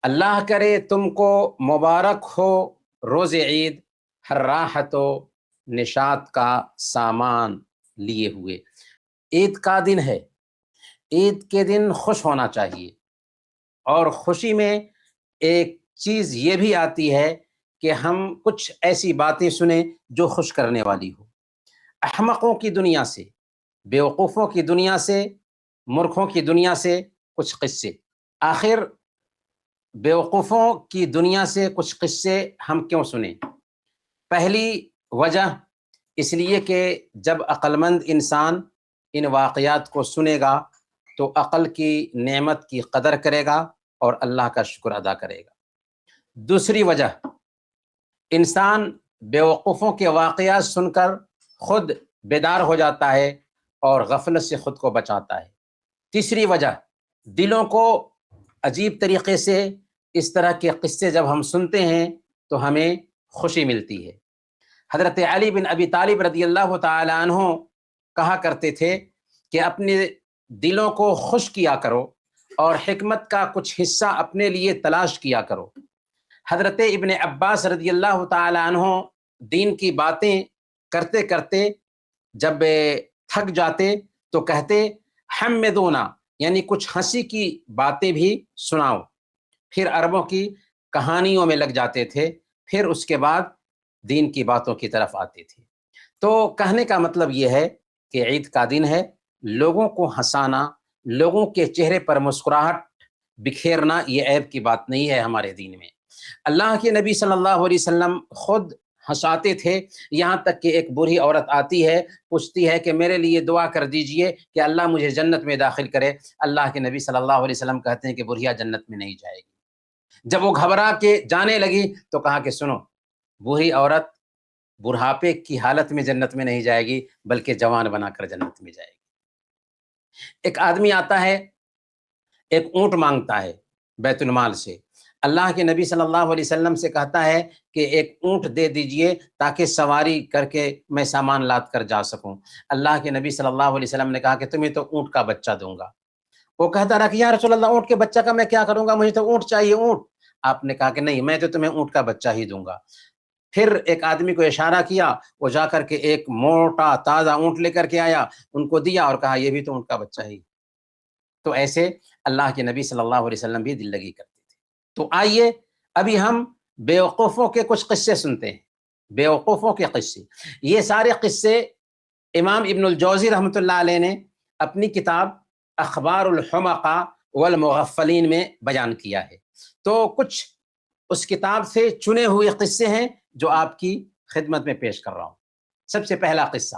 اللہ کرے تم کو مبارک ہو روز عید، ہر راحت و نشاط کا سامان لیے ہوئے۔ عید کا دن ہے، عید کے دن خوش ہونا چاہیے، اور خوشی میں ایک چیز یہ بھی آتی ہے کہ ہم کچھ ایسی باتیں سنیں جو خوش کرنے والی ہو۔ احمقوں کی دنیا سے، بیوقوفوں کی دنیا سے، مورخوں کی دنیا سے کچھ قصے۔ آخر بیوقوفوں کی دنیا سے کچھ قصے ہم کیوں سنیں؟ پہلی وجہ اس لیے کہ جب عقل مند انسان ان واقعات کو سنے گا تو عقل کی نعمت کی قدر کرے گا اور اللہ کا شکر ادا کرے گا۔ دوسری وجہ، انسان بیوقوفوں کے واقعات سن کر خود بیدار ہو جاتا ہے اور غفلت سے خود کو بچاتا ہے۔ تیسری وجہ، دلوں کو عجیب طریقے سے اس طرح کے قصے جب ہم سنتے ہیں تو ہمیں خوشی ملتی ہے۔ حضرت علی بن ابی طالب رضی اللہ تعالی عنہ کہا کرتے تھے کہ اپنے دلوں کو خوش کیا کرو اور حکمت کا کچھ حصہ اپنے لیے تلاش کیا کرو۔ حضرت ابن عباس رضی اللہ تعالی عنہ دین کی باتیں کرتے کرتے جب تھک جاتے تو کہتے حمدونا، یعنی کچھ ہنسی کی باتیں بھی سناؤ۔ پھر عربوں کی کہانیوں میں لگ جاتے تھے، پھر اس کے بعد دین کی باتوں کی طرف آتے تھے۔ تو کہنے کا مطلب یہ ہے کہ عید کا دن ہے، لوگوں کو ہنسانا، لوگوں کے چہرے پر مسکراہٹ بکھیرنا یہ عیب کی بات نہیں ہے ہمارے دین میں۔ اللہ کے نبی صلی اللہ علیہ وسلم خود ہنساتے تھے، یہاں تک کہ ایک بوڑھی عورت آتی ہے، پوچھتی ہے کہ میرے لیے دعا کر دیجئے کہ اللہ مجھے جنت میں داخل کرے۔ اللہ کے نبی صلی اللہ علیہ وسلم کہتے ہیں کہ بوڑھیا جنت میں نہیں جائے گی۔ جب وہ گھبرا کے جانے لگی تو کہا کہ سنو، بوڑھی عورت بڑھاپے کی حالت میں جنت میں نہیں جائے گی بلکہ جوان بنا کر جنت میں جائے گی۔ ایک آدمی آتا ہے، ایک اونٹ مانگتا ہے بیت المال سے، اللہ کے نبی صلی اللہ علیہ وسلم سے کہتا ہے کہ ایک اونٹ دے دیجئے تاکہ سواری کر کے میں سامان لاد کر جا سکوں۔ اللہ کے نبی صلی اللہ علیہ وسلم نے کہا کہ تمہیں تو اونٹ کا بچہ دوں گا۔ وہ کہتا رہا کہ یا رسول اللہ، اونٹ کے بچہ کا میں کیا کروں گا، مجھے تو اونٹ چاہیے، اونٹ۔ آپ نے کہا کہ نہیں، میں تو تمہیں اونٹ کا بچہ ہی دوں گا۔ پھر ایک آدمی کو اشارہ کیا، وہ جا کر کے ایک موٹا تازہ اونٹ لے کر کے آیا، ان کو دیا اور کہا یہ بھی تو اونٹ کا بچہ ہی۔ تو ایسے اللہ کے نبی صلی اللہ علیہ وسلم بھی دل لگی کرتے تھے۔ تو آئیے ابھی ہم بیوقوفوں کے کچھ قصے سنتے ہیں، بیوقوفوں کے قصے۔ یہ سارے قصے امام ابن الجوزی رحمۃ اللہ علیہ نے اپنی کتاب اخبار الحمقاء والمغفلین میں بیان کیا ہے۔ تو کچھ اس کتاب سے چنے ہوئے قصے ہیں جو آپ کی خدمت میں پیش کر رہا ہوں۔ سب سے پہلا قصہ،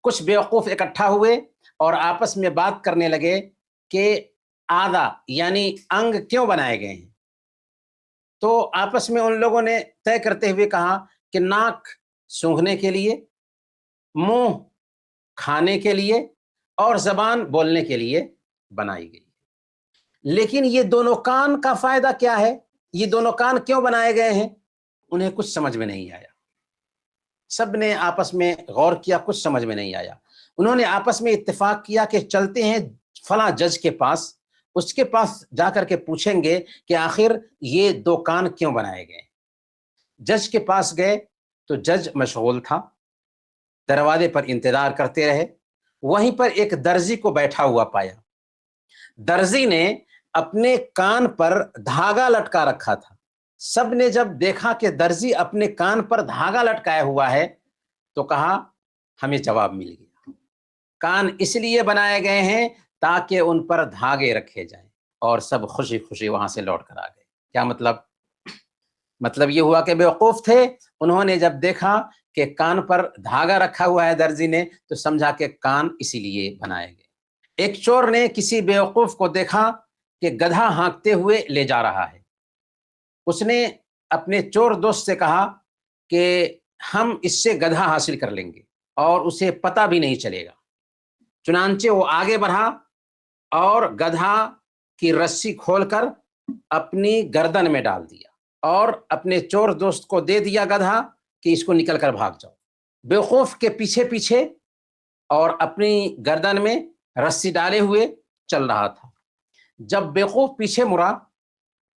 کچھ بیوقوف اکٹھا ہوئے اور آپس میں بات کرنے لگے کہ آدھا یعنی انگ کیوں بنائے گئے ہیں۔ تو آپس میں ان لوگوں نے طے کرتے ہوئے کہا کہ ناک سونگھنے کے لیے، منہ کھانے کے لیے اور زبان بولنے کے لیے بنائی گئی۔ لیکن یہ دونوں کان کا فائدہ کیا ہے، یہ دونوں کان کیوں بنائے گئے ہیں، انہیں کچھ سمجھ میں نہیں آیا۔ سب نے آپس میں غور کیا، کچھ سمجھ میں نہیں آیا۔ انہوں نے آپس میں اتفاق کیا کہ چلتے ہیں فلاں جج کے پاس، اس کے پاس جا کر کے پوچھیں گے کہ آخر یہ دو کان کیوں بنائے گئے۔ جج کے پاس گئے تو جج مشغول تھا، دروازے پر انتظار کرتے رہے۔ وہیں پر ایک درزی کو بیٹھا ہوا پایا۔ درزی نے اپنے کان پر دھاگا لٹکا رکھا تھا۔ سب نے جب دیکھا کہ درزی اپنے کان پر دھاگا لٹکایا ہوا ہے تو کہا ہمیں جواب مل گیا، کان اس لیے بنائے گئے ہیں تاکہ ان پر دھاگے رکھے جائیں، اور سب خوشی خوشی وہاں سے لوٹ کر آ گئے۔ کیا مطلب یہ ہوا کہ بیوقوف تھے، انہوں نے جب دیکھا کہ کان پر دھاگا رکھا ہوا ہے درزی نے تو سمجھا کہ کان اسی لیے بنائے گئے۔ ایک چور نے کسی بیوقوف کو دیکھا کہ گدھا ہانکتے ہوئے لے جا رہا ہے۔ اس نے اپنے چور دوست سے کہا کہ ہم اس سے گدھا حاصل کر لیں گے اور اسے پتہ بھی نہیں چلے گا۔ چنانچہ وہ آگے بڑھا اور گدھا کی رسی کھول کر اپنی گردن میں ڈال دیا اور اپنے چور دوست کو دے دیا گدھا کہ اس کو نکل کر بھاگ جاؤ۔ بیوقوف کے پیچھے پیچھے اور اپنی گردن میں رسی ڈالے ہوئے چل رہا تھا۔ جب بیوقوف پیچھے مڑا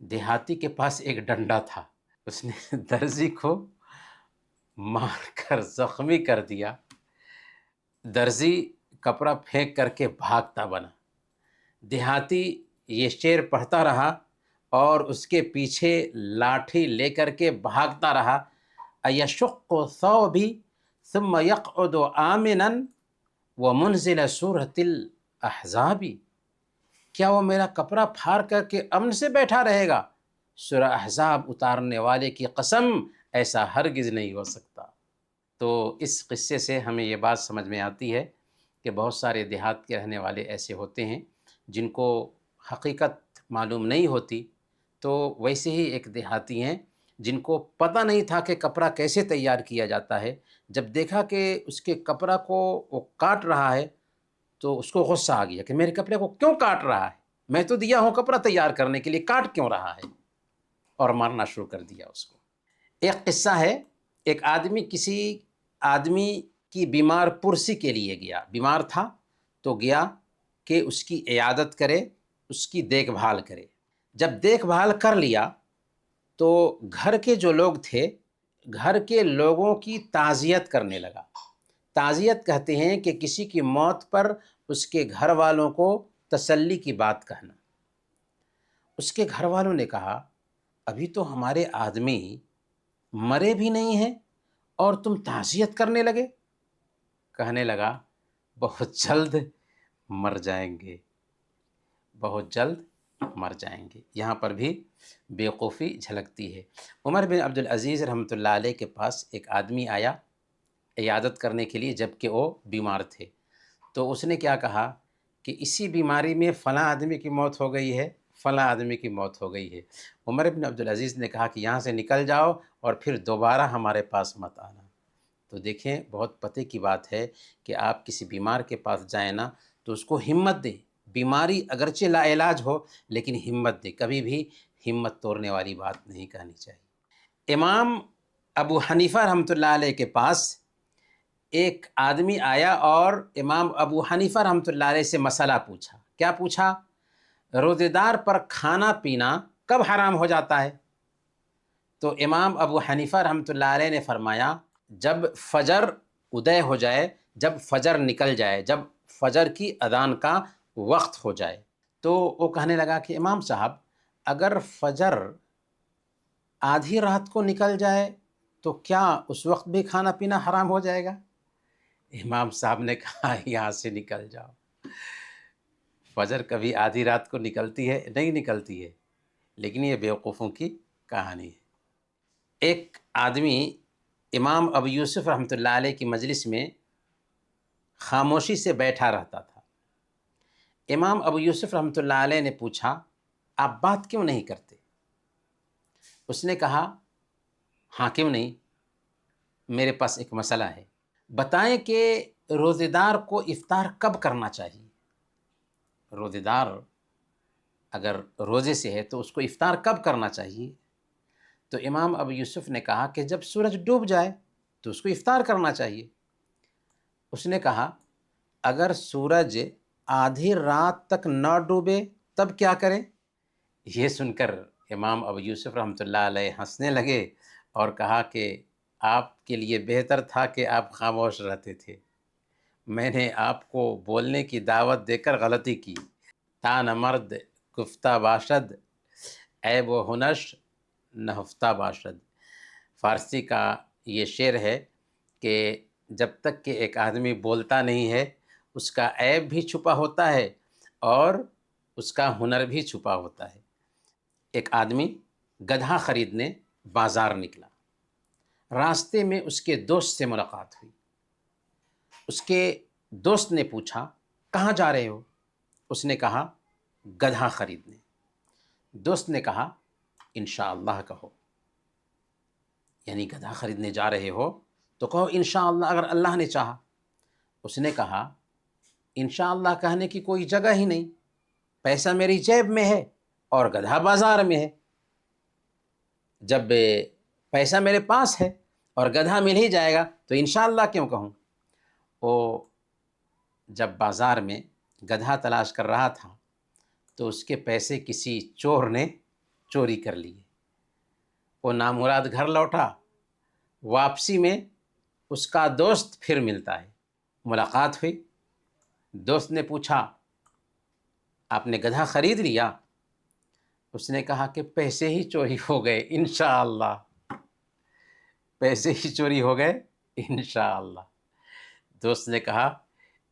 دیہاتی کے پاس ایک ڈنڈا تھا، اس نے درزی کو مار کر زخمی کر دیا، درزی کپڑا پھینک کر کے بھاگتا بنا۔ دیہاتی یہ شعر پڑھتا رہا اور اس کے پیچھے لاٹھی لے کر کے بھاگتا رہا، اَيَشُقُّ ثَوْبِي ثُمَّ يَقْعُدُ آمِنًا وَمُنزِلَ سُورَةِ الْأَحْزَابِ، کیا وہ میرا کپڑا پھاڑ کر کے امن سے بیٹھا رہے گا؟ سورہ احزاب اتارنے والے کی قسم، ایسا ہرگز نہیں ہو سکتا۔ تو اس قصے سے ہمیں یہ بات سمجھ میں آتی ہے کہ بہت سارے دیہات کے رہنے والے ایسے ہوتے ہیں جن کو حقیقت معلوم نہیں ہوتی، تو ویسے ہی ایک دیہاتی ہیں جن کو پتہ نہیں تھا کہ کپڑا کیسے تیار کیا جاتا ہے، جب دیکھا کہ اس کے کپڑا کو وہ کاٹ رہا ہے تو اس کو غصہ آ گیا کہ میرے کپڑے کو کیوں کاٹ رہا ہے، میں تو دیا ہوں کپڑا تیار کرنے کے لیے، کاٹ کیوں رہا ہے، اور مارنا شروع کر دیا اس کو۔ ایک قصہ ہے، ایک آدمی کسی آدمی کی بیمار پرسی کے لیے گیا، بیمار تھا تو گیا کہ اس کی عیادت کرے، اس کی دیکھ بھال کرے۔ جب دیکھ بھال کر لیا تو گھر کے جو لوگ تھے، گھر کے لوگوں کی تعزیت کرنے لگا۔ تعزیت کہتے ہیں کہ کسی کی موت پر اس کے گھر والوں کو تسلی کی بات کہنا۔ اس کے گھر والوں نے کہا ابھی تو ہمارے آدمی مرے بھی نہیں ہیں اور تم تعزیت کرنے لگے؟ کہنے لگا بہت جلد مر جائیں گے، بہت جلد مر جائیں گے۔ یہاں پر بھی بیوقوفی جھلکتی ہے۔ عمر بن عبدالعزیز رحمۃ اللہ علیہ کے پاس ایک آدمی آیا عیادت کرنے کے لیے، جب کہ وہ بیمار تھے، تو اس نے کیا کہا کہ اسی بیماری میں فلاں آدمی کی موت ہو گئی ہے، فلاں آدمی کی موت ہو گئی ہے۔ عمر بن عبدالعزیز نے کہا کہ یہاں سے نکل جاؤ اور پھر دوبارہ ہمارے پاس مت آنا۔ تو دیکھیں بہت پتے کی بات ہے کہ آپ کسی بیمار کے پاس جائیں نا تو اس کو ہمت دیں، بیماری اگرچہ لا علاج ہو لیکن ہمت دیں، کبھی بھی ہمت توڑنے والی بات نہیں کہنی چاہیے۔ امام ابو حنیفہ رحمۃ اللہ علیہ کے پاس ایک آدمی آیا اور امام ابو حنیفہ رحمۃ اللہ علیہ سے مسئلہ پوچھا۔ کیا پوچھا؟ روزے دار پر کھانا پینا کب حرام ہو جاتا ہے؟ تو امام ابو حنیفہ رحمۃ اللہ علیہ نے فرمایا جب فجر ادے ہو جائے، جب فجر نکل جائے، جب فجر کی اذان کا وقت ہو جائے۔ تو وہ کہنے لگا کہ امام صاحب اگر فجر آدھی رات کو نکل جائے تو کیا اس وقت بھی کھانا پینا حرام ہو جائے گا؟ امام صاحب نے کہا یہاں سے نکل جاؤ، فجر کبھی آدھی رات کو نکلتی ہے؟ نہیں نکلتی ہے، لیکن یہ بیوقوفوں کی کہانی ہے۔ ایک آدمی امام ابو یوسف رحمۃ اللہ علیہ کی مجلس میں خاموشی سے بیٹھا رہتا تھا۔ امام ابو یوسف رحمۃ اللہ علیہ نے پوچھا آپ بات کیوں نہیں کرتے؟ اس نے کہا ہاں کیوں نہیں، میرے پاس ایک مسئلہ ہے، بتائیں کہ روزے دار کو افطار کب کرنا چاہیے؟ روزے دار اگر روزے سے ہے تو اس کو افطار کب کرنا چاہیے؟ تو امام ابو یوسف نے کہا کہ جب سورج ڈوب جائے تو اس کو افطار کرنا چاہیے۔ اس نے کہا اگر سورج آدھی رات تک نہ ڈوبے تب کیا کریں؟ یہ سن کر امام ابو یوسف رحمۃ اللہ علیہ ہنسنے لگے اور کہا کہ آپ کے لیے بہتر تھا کہ آپ خاموش رہتے تھے، میں نے آپ کو بولنے کی دعوت دے کر غلطی کی۔ تان مرد گفتہ باشد عیب و ہنش نہفتہ باشد۔ فارسی کا یہ شعر ہے کہ جب تک کہ ایک آدمی بولتا نہیں ہے اس کا عیب بھی چھپا ہوتا ہے اور اس کا ہنر بھی چھپا ہوتا ہے۔ ایک آدمی گدھا خریدنے بازار نکلا، راستے میں اس کے دوست سے ملاقات ہوئی۔ اس کے دوست نے پوچھا کہاں جا رہے ہو؟ اس نے کہا گدھا خریدنے۔ دوست نے کہا انشاءاللہ کہو، یعنی گدھا خریدنے جا رہے ہو تو کہو انشاءاللہ اگر اللہ نے چاہا۔ اس نے کہا انشاءاللہ کہنے کی کوئی جگہ ہی نہیں، پیسہ میری جیب میں ہے اور گدھا بازار میں ہے، جب پیسہ میرے پاس ہے اور گدھا مل ہی جائے گا تو انشاءاللہ کیوں کہوں؟ وہ جب بازار میں گدھا تلاش کر رہا تھا تو اس کے پیسے کسی چور نے چوری کر لیے۔ وہ نامراد گھر لوٹا، واپسی میں اس کا دوست پھر ملتا ہے، ملاقات ہوئی، دوست نے پوچھا آپ نے گدھا خرید لیا؟ اس نے کہا کہ پیسے ہی چوری ہو گئے انشاءاللہ، پیسے ہی چوری ہو گئے انشاءاللہ۔ دوست نے کہا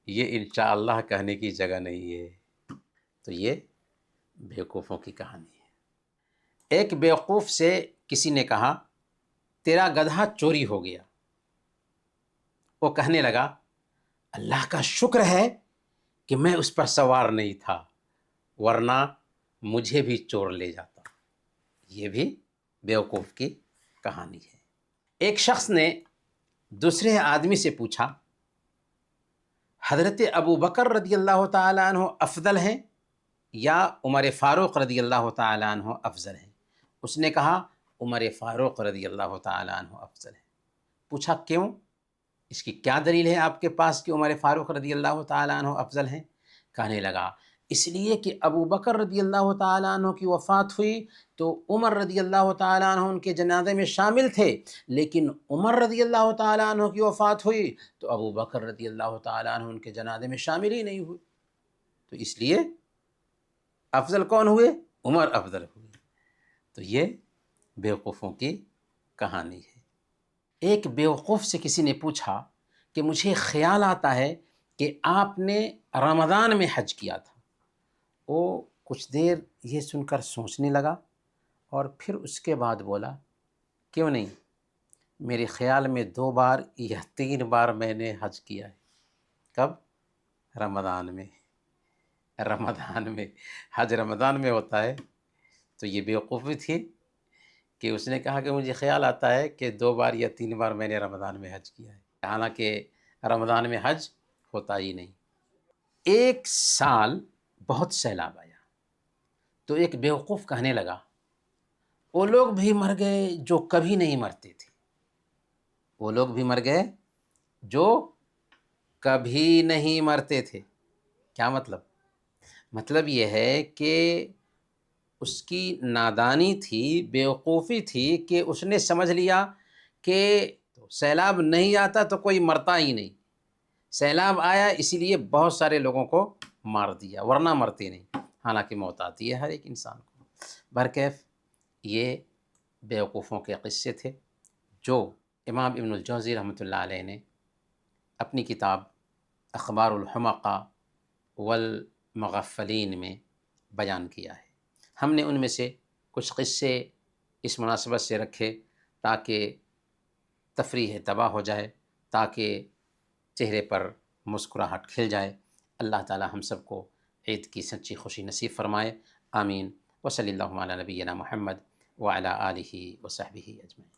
یہ انشاءاللہ کہنے کی جگہ نہیں ہے۔ تو یہ بیوقوفوں کی کہانی ہے۔ ایک بیوقوف سے کسی نے کہا تیرا گدھا چوری ہو گیا۔ وہ کہنے لگا اللہ کا شکر ہے کہ میں اس پر سوار نہیں تھا، ورنہ مجھے بھی چور لے جاتا۔ یہ بھی بیوقوف کی کہانی ہے۔ ایک شخص نے دوسرے آدمی سے پوچھا حضرت ابو بکر رضی اللہ تعالیٰ عنہ افضل ہیں یا عمر فاروق رضی اللہ تعالیٰ عنہ افضل ہیں؟ اس نے کہا عمر فاروق رضی اللہ تعالیٰ عنہ افضل ہیں۔ پوچھا کیوں؟ اس کی کیا دلیل ہے آپ کے پاس کہ عمر فاروق رضی اللہ تعالیٰ عنہ افضل ہیں؟ کہنے لگا اس لیے کہ ابو بکر رضی اللہ تعالیٰ عنہ کی وفات ہوئی تو عمر رضی اللہ تعالیٰ عنہ ان کے جنازے میں شامل تھے، لیکن عمر رضی اللہ تعالیٰ عنہ کی وفات ہوئی تو ابو بکر رضی اللہ تعالیٰ عنہ ان کے جنازے میں شامل ہی نہیں ہوئے، تو اس لیے افضل کون ہوئے؟ عمر افضل ہوئے۔ تو یہ بیوقوفوں کی کہانی ہے۔ ایک بیوقوف سے کسی نے پوچھا کہ مجھے خیال آتا ہے کہ آپ نے رمضان میں حج کیا تھا۔ وہ کچھ دیر یہ سن کر سوچنے لگا اور پھر اس کے بعد بولا کیوں نہیں، میرے خیال میں 2 بار یا 3 بار میں نے حج کیا ہے۔ کب؟ رمضان میں۔ رمضان میں حج رمضان میں ہوتا ہے۔ تو یہ بیوقوفی تھی کہ اس نے کہا کہ مجھے خیال آتا ہے کہ 2 بار یا 3 بار میں نے رمضان میں حج کیا ہے، حالانکہ رمضان میں حج ہوتا ہی نہیں۔ ایک سال بہت سیلاب آیا تو ایک بیوقوف کہنے لگا وہ لوگ بھی مر گئے جو کبھی نہیں مرتے تھے، وہ لوگ بھی مر گئے جو کبھی نہیں مرتے تھے۔ کیا مطلب؟ مطلب یہ ہے کہ اس کی نادانی تھی، بیوقوفی تھی کہ اس نے سمجھ لیا کہ سیلاب نہیں آتا تو کوئی مرتا ہی نہیں، سیلاب آیا اسی لیے بہت سارے لوگوں کو مار دیا، ورنہ مرتے نہیں، حالانکہ موت آتی ہے ہر ایک انسان کو۔ برکیف یہ بیوقوفوں کے قصے تھے جو امام ابن الجوزی رحمۃ اللہ علیہ نے اپنی کتاب اخبار الحمقاء والمغفلین میں بیان کیا ہے۔ ہم نے ان میں سے کچھ قصے اس مناسبت سے رکھے تاکہ تفریح طبع ہو جائے، تاکہ چہرے پر مسکراہٹ کھل جائے۔ اللہ تعالی ہم سب کو عید کی سچی خوشی نصیب فرمائے، آمین۔ وصلی اللہ علی نبینا محمد وعلی آلہ وصحبہ اجمعین۔